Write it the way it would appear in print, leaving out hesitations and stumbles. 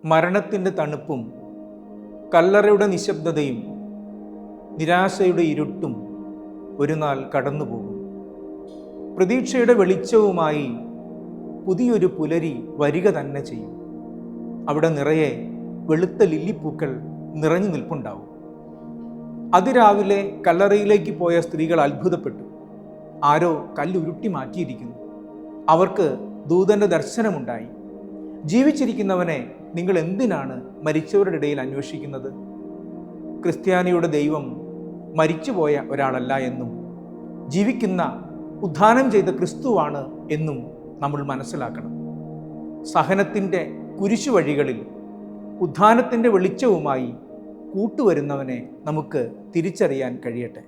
മരണത്തിൻ്റെ തണുപ്പും കല്ലറയുടെ നിശബ്ദതയും നിരാശയുടെ ഇരുട്ടും ഒരു നാൾ കടന്നുപോകും. പ്രതീക്ഷയുടെ വെളിച്ചവുമായി പുതിയൊരു പുലരി വരിക തന്നെ ചെയ്യും. അവിടെ നിറയെ വെളുത്ത ലില്ലിപ്പൂക്കൾ നിറഞ്ഞു നിൽപ്പുണ്ടാവും. അതിരാവിലെ കല്ലറയിലേക്ക് പോയ സ്ത്രീകൾ അത്ഭുതപ്പെട്ടു. ആരോ കല്ലുരുട്ടി മാറ്റിയിരിക്കുന്നു. അവർക്ക് ദൂതന്റെ ദർശനമുണ്ടായി. ജീവിച്ചിരിക്കുന്നവനെ നിങ്ങൾ എന്തിനാണ് മരിച്ചവരുടെ ഇടയിൽ അന്വേഷിക്കുന്നത്? ക്രിസ്ത്യാനിയുടെ ദൈവം മരിച്ചുപോയ ഒരാളല്ല എന്നും ജീവിക്കുന്ന ഉദ്ധാനം ചെയ്ത ക്രിസ്തുവാണ് എന്നും നമ്മൾ മനസ്സിലാക്കണം. സഹനത്തിൻ്റെ കുരിശുവഴികളിൽ ഉദ്ധാനത്തിൻ്റെ വെളിച്ചവുമായി കൂട്ടുവരുന്നവനെ നമുക്ക് തിരിച്ചറിയാൻ കഴിയട്ടെ.